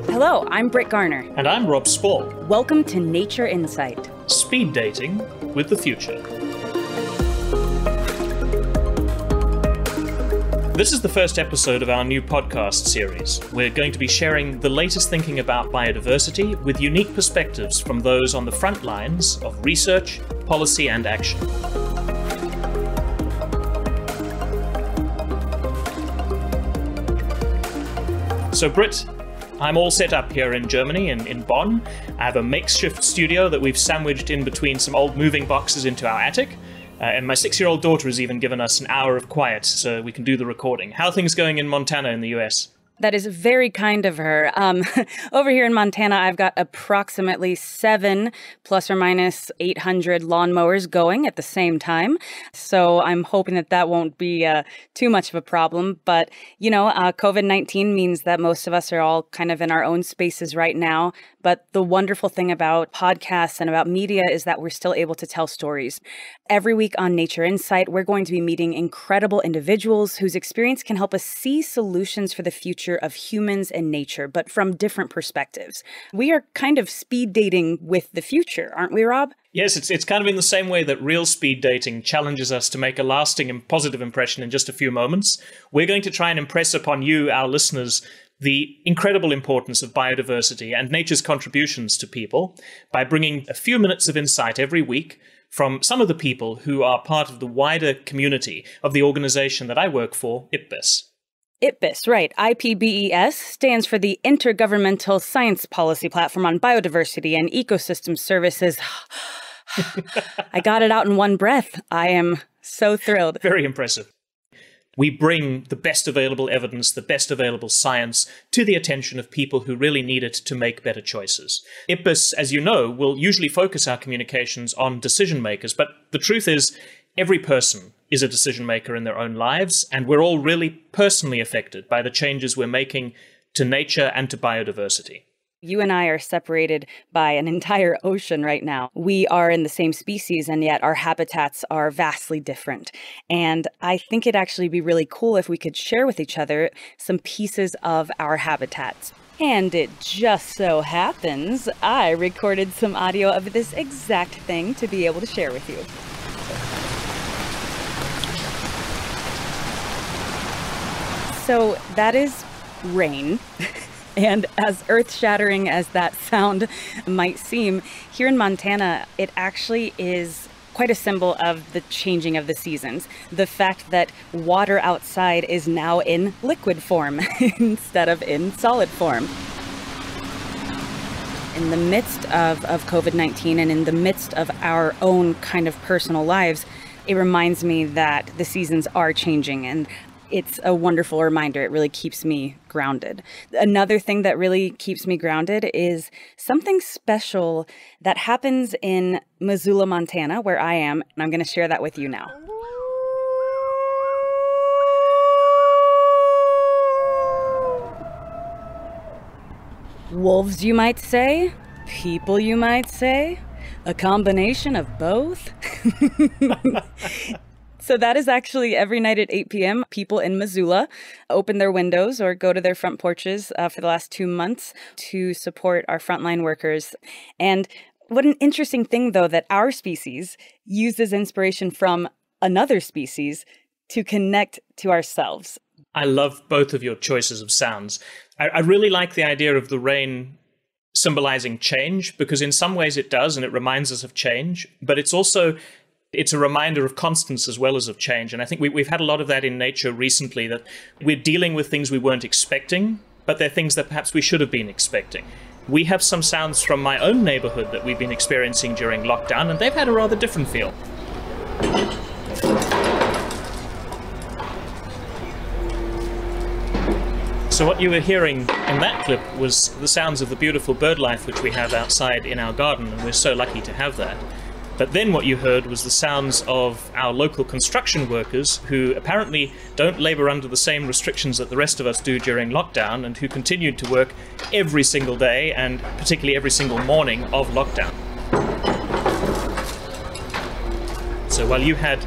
Hello, I'm Britt Garner. And I'm Rob Spall. Welcome to Nature Insight. Speed dating with the future. This is the first episode of our new podcast series. We're going to be sharing the latest thinking about biodiversity with unique perspectives from those on the front lines of research, policy, and action. So, Britt, I'm all set up here in Germany, in Bonn. I have a makeshift studio that we've sandwiched in between some old moving boxes into our attic. And my 6-year-old daughter has even given us an hour of quiet so we can do the recording. How are things going in Montana in the US? That is very kind of her. Over here in Montana, I've got approximately 7 plus or minus 800 lawnmowers going at the same time. So I'm hoping that won't be too much of a problem. But, you know, COVID-19 means that most of us are all kind of in our own spaces right now. But the wonderful thing about podcasts and about media is that we're still able to tell stories. Every week on Nature Insight, we're going to be meeting incredible individuals whose experience can help us see solutions for the future of humans and nature, but from different perspectives. We are kind of speed dating with the future, aren't we, Rob? Yes, it's kind of in the same way that real speed dating challenges us to make a lasting and positive impression in just a few moments. We're going to try and impress upon you, our listeners, the incredible importance of biodiversity and nature's contributions to people by bringing a few minutes of insight every week from some of the people who are part of the wider community of the organization that I work for, IPBES. IPBES, right. IPBES stands for the Intergovernmental Science Policy Platform on Biodiversity and Ecosystem Services. I got it out in one breath. I am so thrilled. Very impressive. We bring the best available evidence, the best available science to the attention of people who really need it to make better choices. IPBES, as you know, will usually focus our communications on decision makers, but the truth is every person is a decision maker in their own lives, and we're all really personally affected by the changes we're making to nature and to biodiversity. You and I are separated by an entire ocean right now. We are in the same species, and yet our habitats are vastly different. And I think it'd actually be really cool if we could share with each other some pieces of our habitats. And it just so happens I recorded some audio of this exact thing to be able to share with you. So that is rain. And as earth-shattering as that sound might seem, here in Montana, it actually is quite a symbol of the changing of the seasons. The fact that water outside is now in liquid form instead of in solid form. In the midst of COVID-19 and in the midst of our own kind of personal lives, it reminds me that the seasons are changing, and it's a wonderful reminder. It really keeps me grounded. Another thing that really keeps me grounded is something special that happens in Missoula, Montana, where I am, and I'm going to share that with you now. Wolves, you might say. People, you might say. A combination of both. So that is actually every night at 8 p.m. People in Missoula open their windows or go to their front porches for the last 2 months to support our frontline workers. And what an interesting thing, though, that our species uses inspiration from another species to connect to ourselves. I love both of your choices of sounds. I really like the idea of the rain symbolizing change, because in some ways it does, and it reminds us of change, but it's a reminder of constants as well as of change. And I think we've had a lot of that in nature recently, that we're dealing with things we weren't expecting, but they're things that perhaps we should have been expecting. We have some sounds from my own neighborhood that we've been experiencing during lockdown, and they've had a rather different feel. So what you were hearing in that clip was the sounds of the beautiful bird life which we have outside in our garden, and we're so lucky to have that. But then what you heard was the sounds of our local construction workers, who apparently don't labor under the same restrictions that the rest of us do during lockdown, and who continued to work every single day, and particularly every single morning of lockdown. So while you had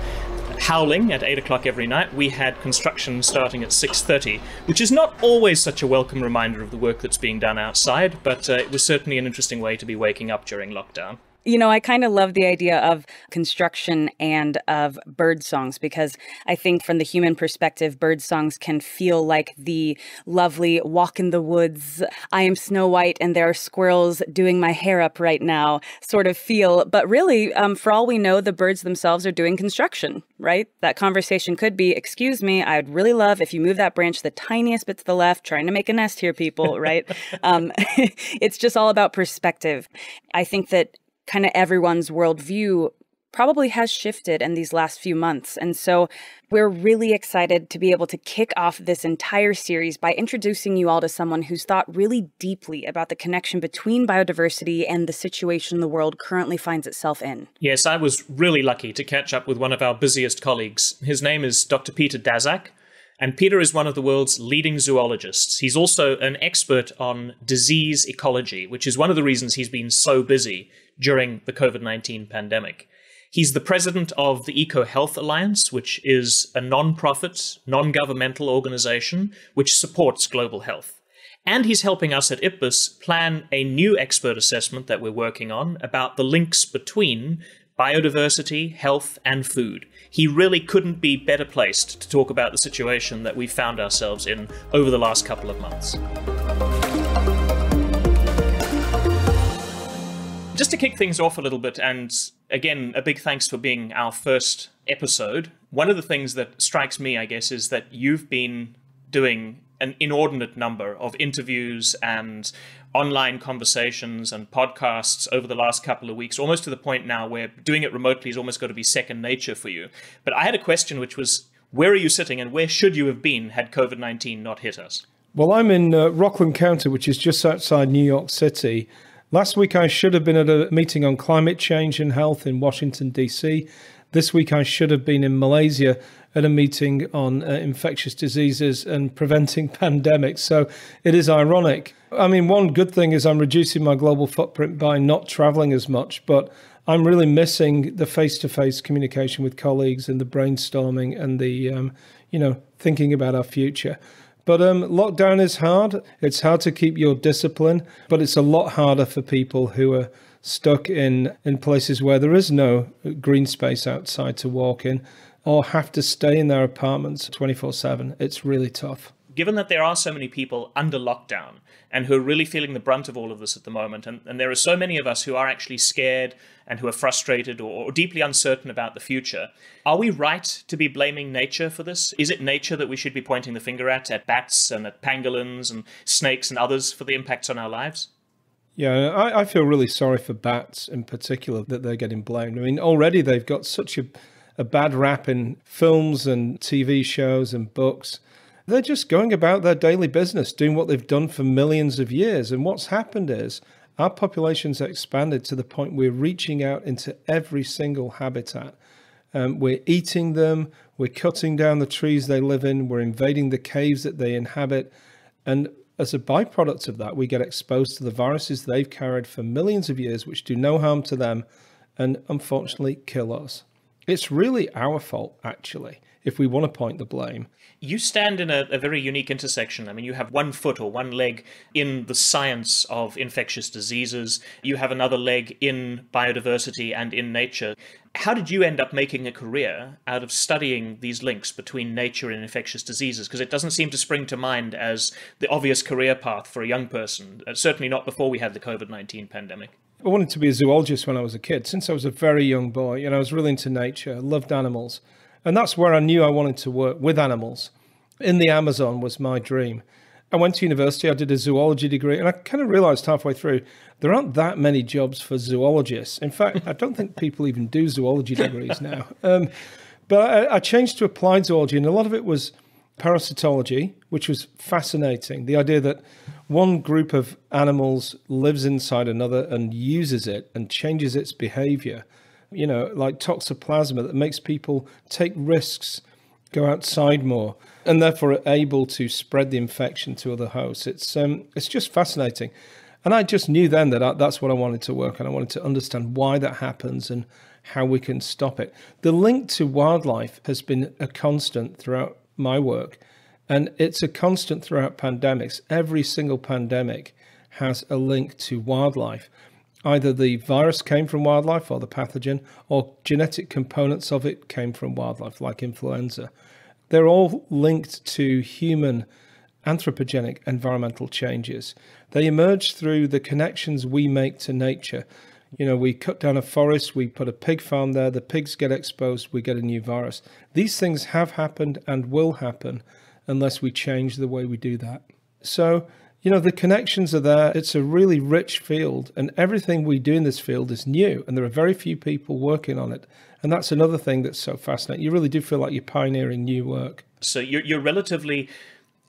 howling at 8 o'clock every night. We had construction starting at 6:30, which is not always such a welcome reminder of the work that's being done outside, but it was certainly an interesting way to be waking up during lockdown. You know, I kind of love the idea of construction and of bird songs, because I think from the human perspective, bird songs can feel like the lovely walk in the woods, I am Snow White and there are squirrels doing my hair up right now sort of feel. But really, for all we know, the birds themselves are doing construction, right? That conversation could be, excuse me, I'd really love if you move that branch the tiniest bit to the left, trying to make a nest here, people, right? It's just all about perspective. I think that kind of everyone's worldview probably has shifted in these last few months. And so we're really excited to be able to kick off this entire series by introducing you all to someone who's thought really deeply about the connection between biodiversity and the situation the world currently finds itself in. Yes, I was really lucky to catch up with one of our busiest colleagues. His name is Dr. Peter Daszak. And Peter is one of the world's leading zoologists. He's also an expert on disease ecology, which is one of the reasons he's been so busy during the COVID-19 pandemic. He's the president of the EcoHealth Alliance, which is a non-profit, non-governmental organization which supports global health. And he's helping us at IPBES plan a new expert assessment that we're working on about the links between biodiversity, health, and food. He really couldn't be better placed to talk about the situation that we found ourselves in over the last couple of months. Just to kick things off a little bit, and again, a big thanks for being our first episode. One of the things that strikes me, I guess, is that you've been doing an inordinate number of interviews and online conversations and podcasts over the last couple of weeks, almost to the point now where doing it remotely is almost got to be second nature for you. But I had a question, which was, where are you sitting and where should you have been had COVID-19 not hit us? Well, I'm in Rockland County, which is just outside New York City. Last week, I should have been at a meeting on climate change and health in Washington, D.C. This week, I should have been in Malaysia at a meeting on infectious diseases and preventing pandemics. So it is ironic. I mean, one good thing is I'm reducing my global footprint by not traveling as much, but I'm really missing the face-to-face communication with colleagues and the brainstorming and the, thinking about our future. But lockdown is hard. It's hard to keep your discipline, but it's a lot harder for people who are stuck in places where there is no green space outside to walk in, or have to stay in their apartments 24/7. It's really tough. Given that there are so many people under lockdown and who are really feeling the brunt of all of this at the moment, and there are so many of us who are actually scared and who are frustrated or deeply uncertain about the future, are we right to be blaming nature for this? Is it nature that we should be pointing the finger at bats and at pangolins and snakes and others for the impacts on our lives? Yeah, I feel really sorry for bats in particular that they're getting blamed. I mean, already they've got such a bad rap in films and TV shows and books. They're just going about their daily business, doing what they've done for millions of years. And what's happened is our population's expanded to the point we're reaching out into every single habitat. We're eating them, we're cutting down the trees they live in, we're invading the caves that they inhabit. And as a byproduct of that, we get exposed to the viruses they've carried for millions of years, which do no harm to them and unfortunately kill us. It's really our fault, actually, if we want to point the blame. You stand in a very unique intersection. I mean, you have one foot or one leg in the science of infectious diseases. You have another leg in biodiversity and in nature. How did you end up making a career out of studying these links between nature and infectious diseases? Because it doesn't seem to spring to mind as the obvious career path for a young person, certainly not before we had the COVID-19 pandemic. I wanted to be a zoologist when I was a kid. Since I was a very young boy, I was really into nature. I loved animals. And that's where I knew I wanted to work, with animals. In the Amazon was my dream. I went to university, I did a zoology degree, and I kind of realized halfway through, there aren't that many jobs for zoologists. In fact, I don't think people even do zoology degrees now. But I changed to applied zoology, and a lot of it was parasitology, which was fascinating. The idea that one group of animals lives inside another and uses it and changes its behavior. Like toxoplasma that makes people take risks, go outside more, and therefore are able to spread the infection to other hosts. It's just fascinating. And I just knew then that that's what I wanted to work on. I wanted to understand why that happens and how we can stop it. The link to wildlife has been a constant throughout my work, and it's a constant throughout pandemics. Every single pandemic has a link to wildlife. Either the virus came from wildlife or the pathogen, or genetic components of it came from wildlife, like influenza. They're all linked to human anthropogenic environmental changes. They emerge through the connections we make to nature. You know, we cut down a forest, we put a pig farm there, the pigs get exposed, we get a new virus. These things have happened and will happen unless we change the way we do that. So, you know, the connections are there. It's a really rich field, and everything we do in this field is new, and there are very few people working on it. And that's another thing that's so fascinating. You really do feel like you're pioneering new work. So you're relatively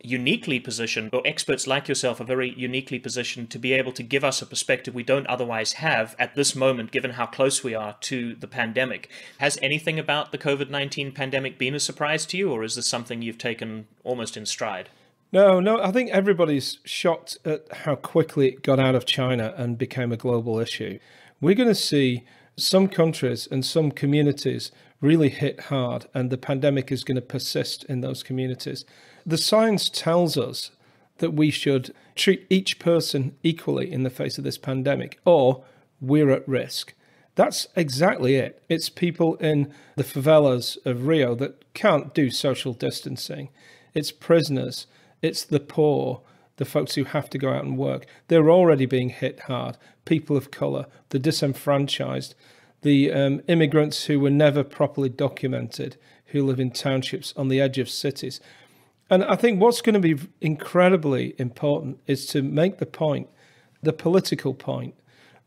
uniquely positioned, or experts like yourself are very uniquely positioned to be able to give us a perspective we don't otherwise have at this moment, given how close we are to the pandemic. Has anything about the COVID-19 pandemic been a surprise to you, or is this something you've taken almost in stride? No, I think everybody's shocked at how quickly it got out of China and became a global issue. We're going to see some countries and some communities really hit hard, and the pandemic is going to persist in those communities. The science tells us that we should treat each person equally in the face of this pandemic, or we're at risk. That's exactly it. It's people in the favelas of Rio that can't do social distancing. It's prisoners. It's the poor, the folks who have to go out and work. They're already being hit hard. People of color, the disenfranchised, the immigrants who were never properly documented, who live in townships on the edge of cities. And I think what's going to be incredibly important is to make the point, the political point.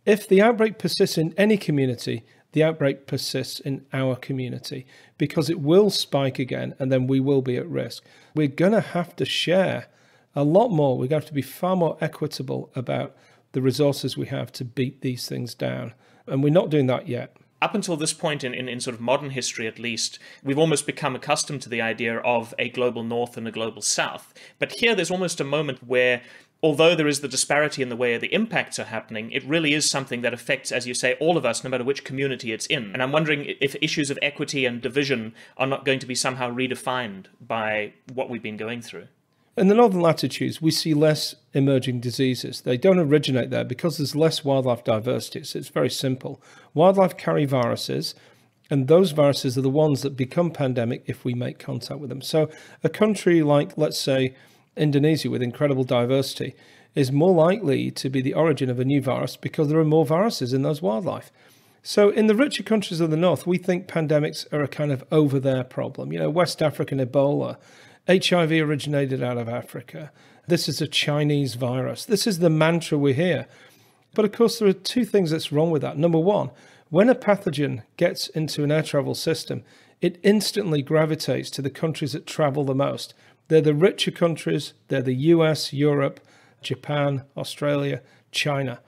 If the outbreak persists in any community, the outbreak persists in our community, because it will spike again and then we will be at risk. We're going to have to share a lot more. We're going to have to be far more equitable about the resources we have to beat these things down. And we're not doing that yet. Up until this point in sort of modern history, at least, we've almost become accustomed to the idea of a global north and a global south. But here there's almost a moment where, although there is the disparity in the way the impacts are happening, it really is something that affects, as you say, all of us, no matter which community it's in. And I'm wondering if issues of equity and division are not going to be somehow redefined by what we've been going through. In the northern latitudes, we see less emerging diseases. They don't originate there because there's less wildlife diversity. So it's very simple. Wildlife carry viruses, and those viruses are the ones that become pandemic if we make contact with them. So a country like, let's say, Indonesia, with incredible diversity, is more likely to be the origin of a new virus because there are more viruses in those wildlife. So in the richer countries of the north, we think pandemics are a kind of over there problem. You know, West African Ebola, HIV originated out of Africa. This is a Chinese virus. This is the mantra we hear. But of course, there are two things that's wrong with that. Number one, when a pathogen gets into an air travel system, it instantly gravitates to the countries that travel the most. They're the richer countries. They're the US, Europe, Japan, Australia, China.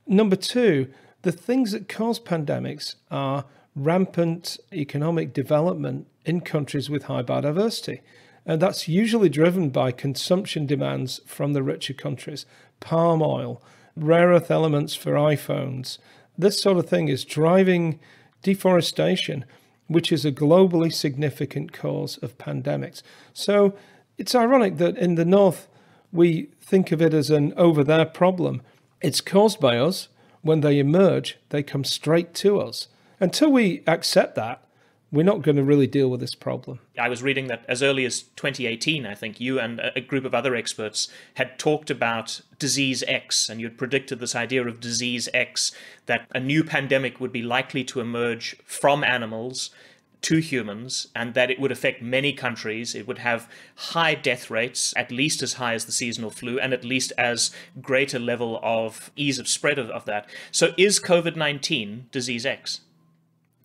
Number two, the things that cause pandemics are rampant economic development in countries with high biodiversity. And that's usually driven by consumption demands from the richer countries. Palm oil, rare earth elements for iPhones. This sort of thing is driving deforestation, which is a globally significant cause of pandemics. So it's ironic that in the north, we think of it as an over there problem. It's caused by us. When they emerge, they come straight to us. Until we accept that, we're not going to really deal with this problem. I was reading that as early as 2018, I think you and a group of other experts had talked about disease X, and you had predicted this idea of disease X, that a new pandemic would be likely to emerge from animals to humans, and that it would affect many countries. It would have high death rates, at least as high as the seasonal flu, and at least as great a level of ease of spread of that. So is COVID-19 disease X?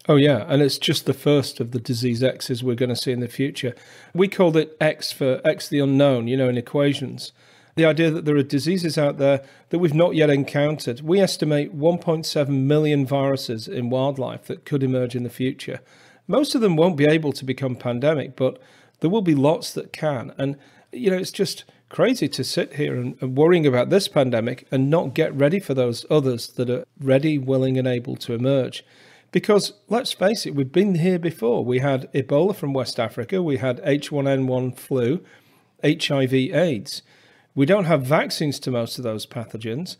Oh, yeah. And it's just the first of the disease X's we're going to see in the future. We called it X for X the unknown, you know, in equations. The idea that there are diseases out there that we've not yet encountered. We estimate 1.7 million viruses in wildlife that could emerge in the future. Most of them won't be able to become pandemic, but there will be lots that can. And, you know, it's just crazy to sit here and worrying about this pandemic and not get ready for those others that are ready, willing, and able to emerge. Because let's face it, we've been here before. We had Ebola from West Africa. We had H1N1 flu, HIV/AIDS. We don't have vaccines to most of those pathogens.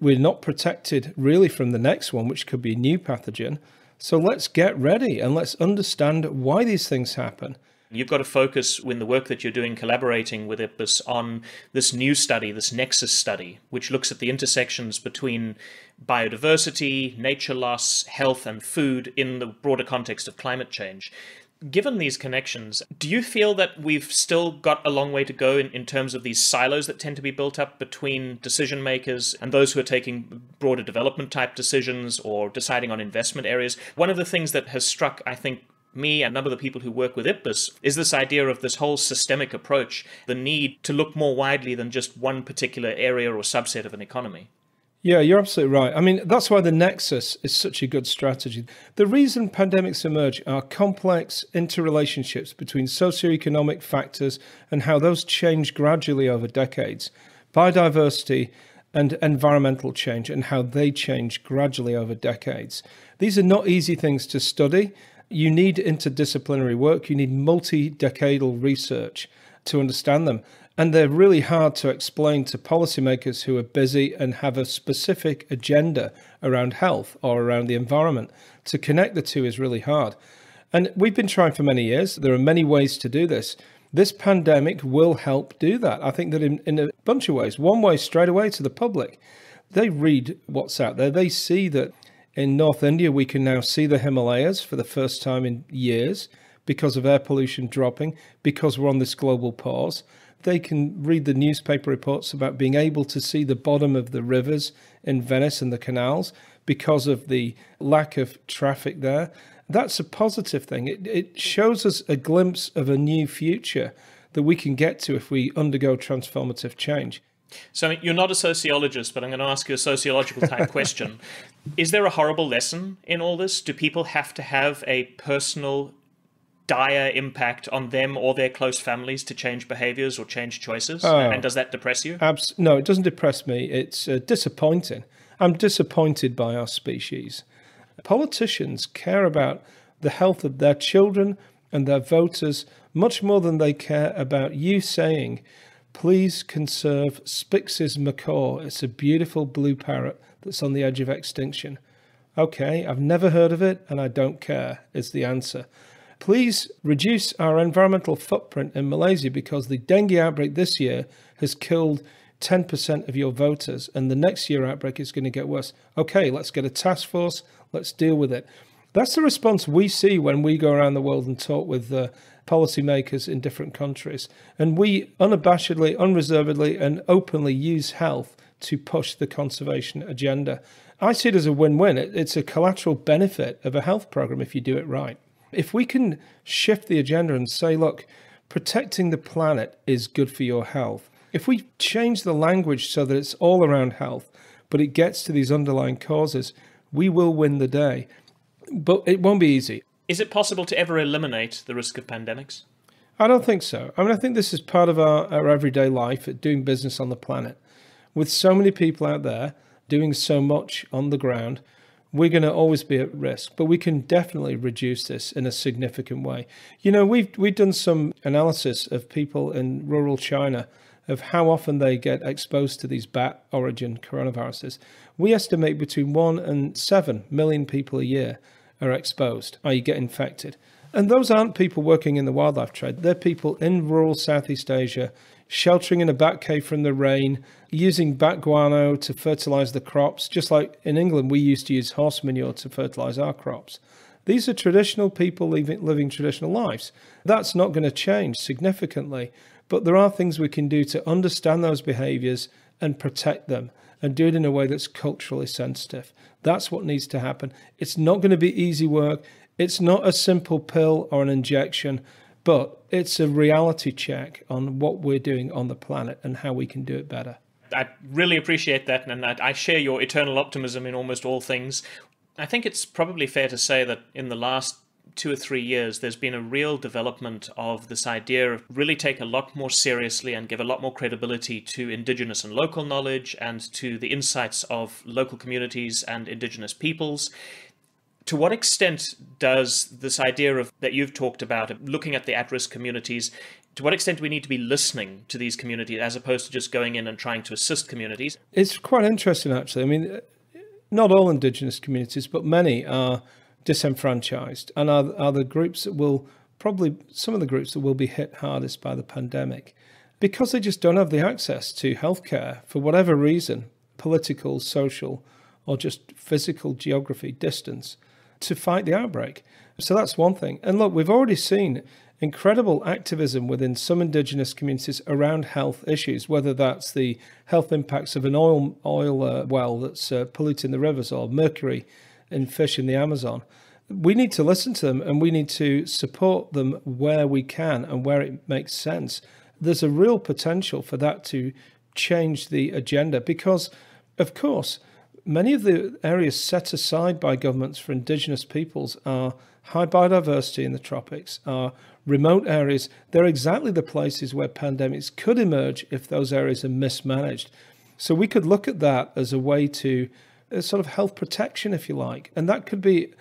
We're not protected really from the next one, which could be a new pathogen. So let's get ready and let's understand why these things happen. You've got to focus in the work that you're doing, collaborating with IPBES, on this new study, this Nexus study, which looks at the intersections between biodiversity, nature loss, health, and food in the broader context of climate change. Given these connections, do you feel that we've still got a long way to go in terms of these silos that tend to be built up between decision makers and those who are taking broader development type decisions or deciding on investment areas? One of the things that has struck, I think, me and a number of the people who work with IPBES is this idea of this whole systemic approach, the need to look more widely than just one particular area or subset of an economy. Yeah, you're absolutely right. I mean, that's why the Nexus is such a good strategy. The reason pandemics emerge are complex interrelationships between socioeconomic factors and how those change gradually over decades. Biodiversity and environmental change and how they change gradually over decades. These are not easy things to study. You need interdisciplinary work. You need multi-decadal research to understand them. And they're really hard to explain to policymakers who are busy and have a specific agenda around health or around the environment. To connect the two is really hard. And we've been trying for many years. There are many ways to do this. This pandemic will help do that. I think that in a bunch of ways. One way, straight away to the public. They read what's out there. They see that in North India, we can now see the Himalayas for the first time in years because of air pollution dropping, because we're on this global pause. They can read the newspaper reports about being able to see the bottom of the rivers in Venice and the canals because of the lack of traffic there. That's a positive thing. It shows us a glimpse of a new future that we can get to if we undergo transformative change. So you're not a sociologist, but I'm going to ask you a sociological type question. Is there a horrible lesson in all this? Do people have to have a personal dire impact on them or their close families to change behaviors or change choices? And does that depress you? No, it doesn't depress me. It's disappointing. I'm disappointed by our species. Politicians care about the health of their children and their voters much more than they care about you saying, please conserve Spix's macaw. It's a beautiful blue parrot that's on the edge of extinction. Okay, I've never heard of it and I don't care, is the answer. Please reduce our environmental footprint in Malaysia because the dengue outbreak this year has killed 10% of your voters and the next year outbreak is going to get worse. Okay, let's get a task force. Let's deal with it. That's the response we see when we go around the world and talk with policymakers in different countries. And we unabashedly, unreservedly, and openly use health to push the conservation agenda. I see it as a win-win. It's a collateral benefit of a health program if you do it right. If we can shift the agenda and say, look, protecting the planet is good for your health. If we change the language so that it's all around health, but it gets to these underlying causes, we will win the day. But it won't be easy. Is it possible to ever eliminate the risk of pandemics? I don't think so. I mean, I think this is part of our everyday life at doing business on the planet. With so many people out there doing so much on the ground, we're going to always be at risk, but we can definitely reduce this in a significant way. You know, we've done some analysis of people in rural China of how often they get exposed to these bat origin coronaviruses. We estimate between 1 and 7 million people a year are exposed, i.e. get infected. And those aren't people working in the wildlife trade. They're people in rural Southeast Asia, sheltering in a bat cave from the rain, using bat guano to fertilize the crops, just like in England we used to use horse manure to fertilize our crops. These are traditional people living traditional lives. That's not going to change significantly, but there are things we can do to understand those behaviors and protect them and do it in a way that's culturally sensitive. That's what needs to happen. It's not going to be easy work. It's not a simple pill or an injection, but it's a reality check on what we're doing on the planet and how we can do it better. I really appreciate that, and I share your eternal optimism in almost all things. I think it's probably fair to say that in the last 2 or 3 years, there's been a real development of this idea of really take a lot more seriously and give a lot more credibility to Indigenous and local knowledge and to the insights of local communities and Indigenous peoples. To what extent does this idea of that you've talked about, looking at the at-risk communities, to what extent do we need to be listening to these communities as opposed to just going in and trying to assist communities? It's quite interesting, actually. I mean, not all Indigenous communities, but many are disenfranchised and are the groups that will probably, some of the groups that will be hit hardest by the pandemic because they just don't have the access to healthcare for whatever reason, political, social, or just physical geography, distance, to fight the outbreak. So that's one thing. And look, we've already seen incredible activism within some Indigenous communities around health issues, whether that's the health impacts of an oil well that's polluting the rivers or mercury in fish in the Amazon. We need to listen to them and we need to support them where we can and where it makes sense. There's a real potential for that to change the agenda because, of course, many of the areas set aside by governments for Indigenous peoples are high biodiversity in the tropics, are remote areas. They're exactly the places where pandemics could emerge if those areas are mismanaged. So we could look at that as a way to a sort of health protection, if you like. And that could be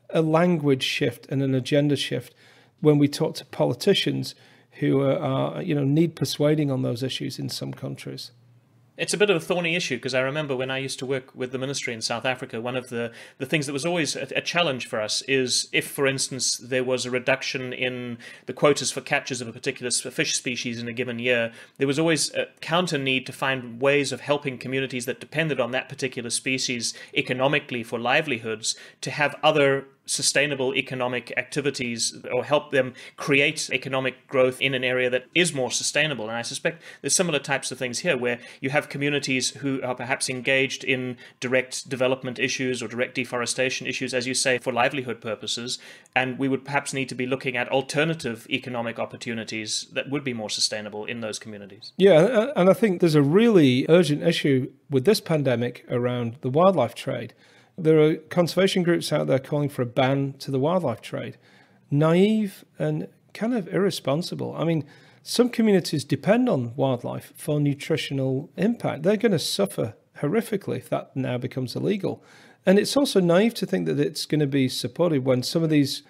a language shift and an agenda shift when we talk to politicians who are need persuading on those issues in some countries. It's a bit of a thorny issue because I remember when I used to work with the ministry in South Africa, one of the things that was always a challenge for us is if, for instance, there was a reduction in the quotas for catches of a particular fish species in a given year, there was always a counter need to find ways of helping communities that depended on that particular species economically for livelihoods to have other sustainable economic activities or help them create economic growth in an area that is more sustainable. And I suspect there's similar types of things here where you have communities who are perhaps engaged in direct development issues or direct deforestation issues, as you say, for livelihood purposes. And we would perhaps need to be looking at alternative economic opportunities that would be more sustainable in those communities. Yeah, and I think there's a really urgent issue with this pandemic around the wildlife trade. There are conservation groups out there calling for a ban to the wildlife trade. Naive and kind of irresponsible. I mean, some communities depend on wildlife for nutritional impact. They're going to suffer horrifically if that now becomes illegal. And it's also naive to think that it's going to be supported when some of these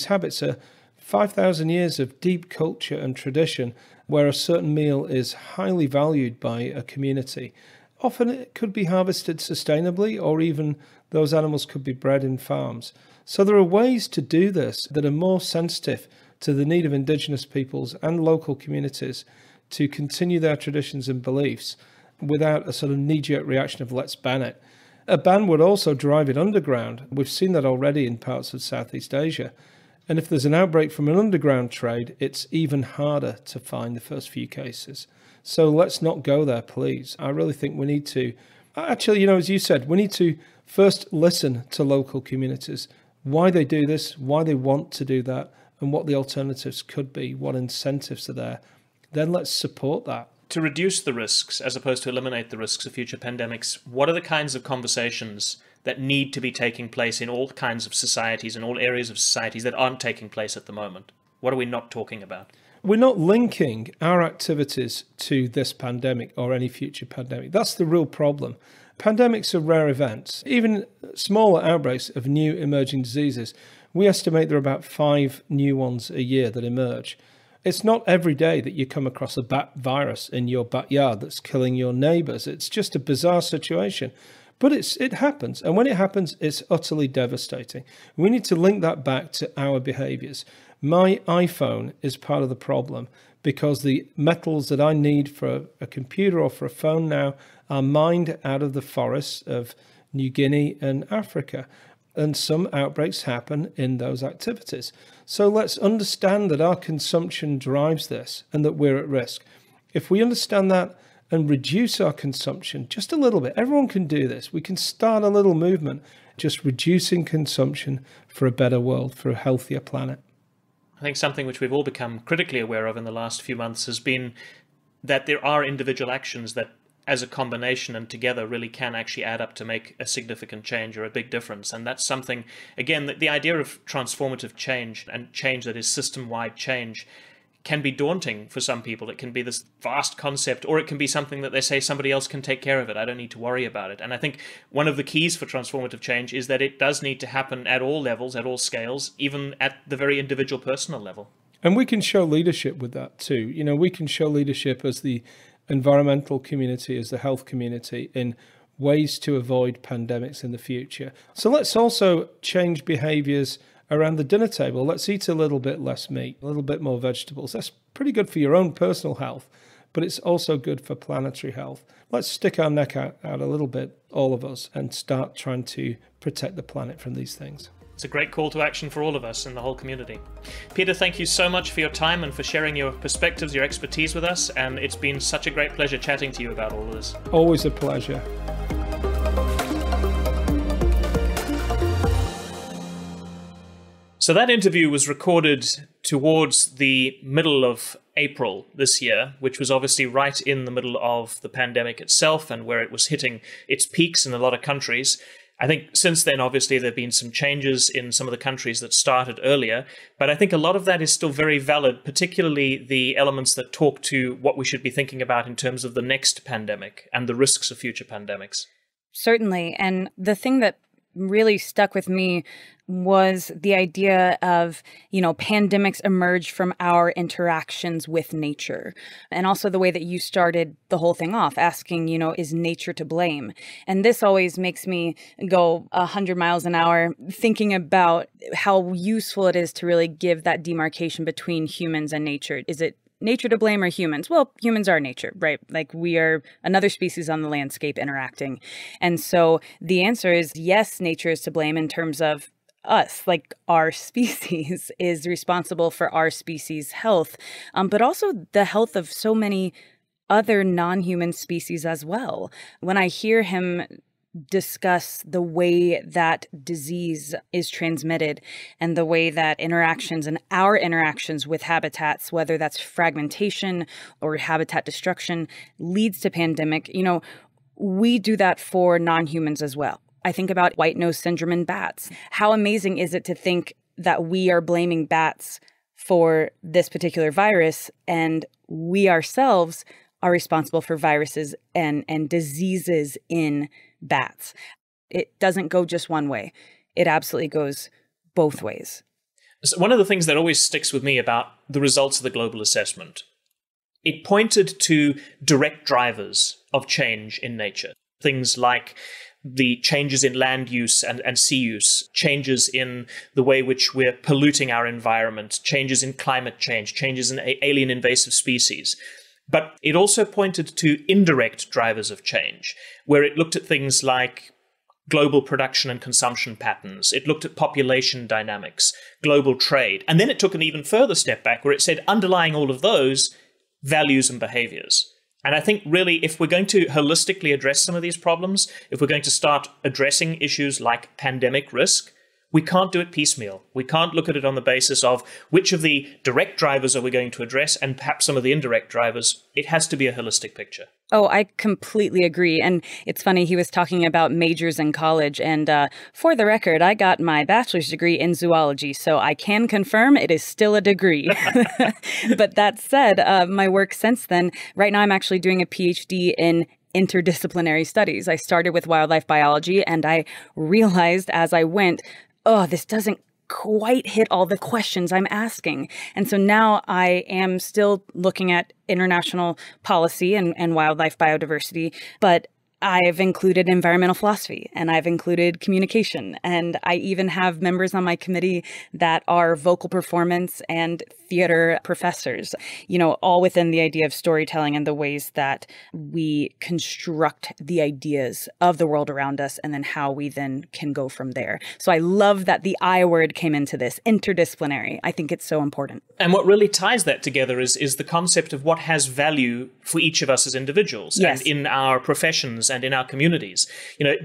habits are 5,000 years of deep culture and tradition where a certain meal is highly valued by a community. Often it could be harvested sustainably, or even those animals could be bred in farms. So there are ways to do this that are more sensitive to the need of Indigenous peoples and local communities to continue their traditions and beliefs without a sort of knee-jerk reaction of let's ban it. A ban would also drive it underground. We've seen that already in parts of Southeast Asia. And if there's an outbreak from an underground trade, it's even harder to find the first few cases. So let's not go there, please. I really think we need to, actually, as you said, we need to first listen to local communities, why they do this, why they want to do that, and what the alternatives could be, what incentives are there. Then let's support that. To reduce the risks, as opposed to eliminate the risks of future pandemics, what are the kinds of conversations that need to be taking place in all kinds of societies, in all areas of societies that aren't taking place at the moment? What are we not talking about? We're not linking our activities to this pandemic or any future pandemic. That's the real problem. Pandemics are rare events. Even smaller outbreaks of new emerging diseases, we estimate there are about 5 new ones a year that emerge. It's not every day that you come across a bat virus in your backyard that's killing your neighbours. It's just a bizarre situation. But it happens. And when it happens, it's utterly devastating. We need to link that back to our behaviours. My iPhone is part of the problem because the metals that I need for a computer or for a phone now are mined out of the forests of New Guinea and Africa. And some outbreaks happen in those activities. So let's understand that our consumption drives this and that we're at risk. If we understand that and reduce our consumption just a little bit, everyone can do this. We can start a little movement, just reducing consumption for a better world, for a healthier planet. I think something which we've all become critically aware of in the last few months has been that there are individual actions that as a combination and together really can actually add up to make a significant change or a big difference. And that's something, again, the idea of transformative change and change that is system-wide change can be daunting for some people. It can be this vast concept, or it can be something that they say somebody else can take care of it. I don't need to worry about it. And I think one of the keys for transformative change is that it does need to happen at all levels, at all scales, even at the very individual personal level. And we can show leadership with that too. You know, we can show leadership as the environmental community, as the health community, in ways to avoid pandemics in the future. So let's also change behaviors around the dinner table. Let's eat a little bit less meat, a little bit more vegetables. That's pretty good for your own personal health, but it's also good for planetary health. Let's stick our neck out a little bit, all of us, and start trying to protect the planet from these things. It's a great call to action for all of us in the whole community. Peter, thank you so much for your time and for sharing your perspectives, your expertise with us. And it's been such a great pleasure chatting to you about all of this. Always a pleasure. So that interview was recorded towards the middle of April this year, which was obviously right in the middle of the pandemic itself and where it was hitting its peaks in a lot of countries. I think since then, obviously, there have been some changes in some of the countries that started earlier, but I think a lot of that is still very valid, particularly the elements that talk to what we should be thinking about in terms of the next pandemic and the risks of future pandemics. Certainly. And the thing that really stuck with me was the idea of, pandemics emerge from our interactions with nature. And also the way that you started the whole thing off, asking, is nature to blame? And this always makes me go 100 miles an hour thinking about how useful it is to really give that demarcation between humans and nature. Is it nature to blame or humans? Well, humans are nature, right? Like we are another species on the landscape interacting. And so the answer is yes, nature is to blame in terms of us, like our species is responsible for our species' health, but also the health of so many other non-human species as well. When I hear him discuss the way that disease is transmitted and the way that interactions and our interactions with habitats, whether that's fragmentation or habitat destruction, leads to pandemic, we do that for non-humans as well. I think about white nose syndrome in bats. How amazing is it to think that we are blaming bats for this particular virus, and we ourselves are responsible for viruses and diseases in bats. It doesn't go just one way. It absolutely goes both ways. So one of the things that always sticks with me about the results of the global assessment, it pointed to direct drivers of change in nature. Things like the changes in land use and sea use, changes in the way which we're polluting our environment, changes in climate change, changes in alien invasive species. But it also pointed to indirect drivers of change, where it looked at things like global production and consumption patterns. It looked at population dynamics, global trade. And then it took an even further step back where it said underlying all of those, values and behaviors. And I think really if we're going to holistically address some of these problems, if we're going to start addressing issues like pandemic risk, we can't do it piecemeal. We can't look at it on the basis of which of the direct drivers are we going to address and perhaps some of the indirect drivers. It has to be a holistic picture. Oh, I completely agree. And it's funny, he was talking about majors in college. And for the record, I got my bachelor's degree in zoology, so I can confirm it is still a degree. But that said, my work since then, right now I'm actually doing a PhD in interdisciplinary studies. I started with wildlife biology, and I realized as I went, this doesn't quite hit all the questions I'm asking. And so now I am still looking at international policy and wildlife biodiversity, but I've included environmental philosophy and I've included communication. And I even have members on my committee that are vocal performance and theater professors, all within the idea of storytelling and the ways that we construct the ideas of the world around us and then how we then can go from there. So I love that the I word came into this, interdisciplinary. I think it's so important. And what really ties that together is the concept of what has value for each of us as individuals. Yes. And in our professions and in our communities.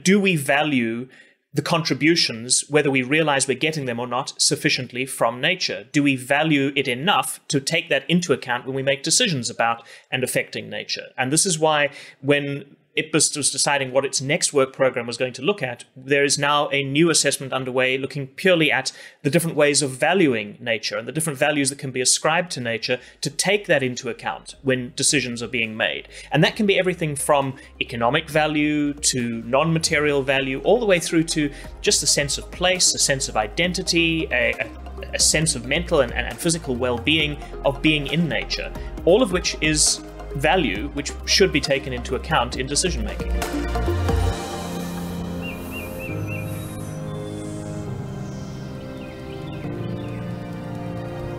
Do we value the contributions, whether we realize we're getting them or not, sufficiently from nature? Do we value it enough to take that into account when we make decisions about and affecting nature? And this is why when IPBES was deciding what its next work program was going to look at, there is now a new assessment underway looking purely at the different ways of valuing nature and the different values that can be ascribed to nature to take that into account when decisions are being made. And that can be everything from economic value to non-material value, all the way through to just a sense of place, a sense of identity, a sense of mental and physical well-being of being in nature, all of which is value which should be taken into account in decision making.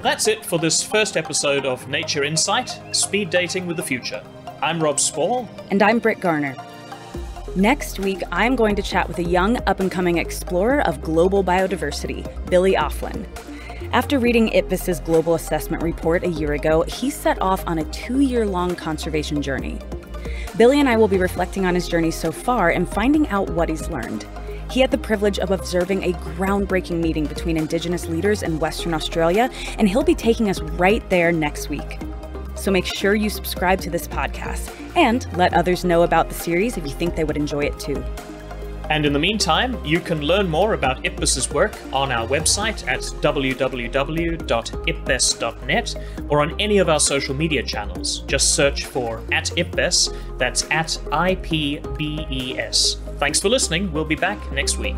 That's it for this first episode of Nature Insight, Speed Dating with the Future. I'm Rob Spall. And I'm Britt Garner. Next week, I'm going to chat with a young up-and-coming explorer of global biodiversity, Billy Offlin. After reading IPBES's Global Assessment Report a year ago, he set off on a 2-year-long conservation journey. Billy and I will be reflecting on his journey so far and finding out what he's learned. He had the privilege of observing a groundbreaking meeting between Indigenous leaders in Western Australia, and he'll be taking us right there next week. So make sure you subscribe to this podcast and let others know about the series if you think they would enjoy it too. And in the meantime, you can learn more about IPBES's work on our website at www.ipbes.net or on any of our social media channels. Just search for @IPBES, that's @IPBES. Thanks for listening. We'll be back next week.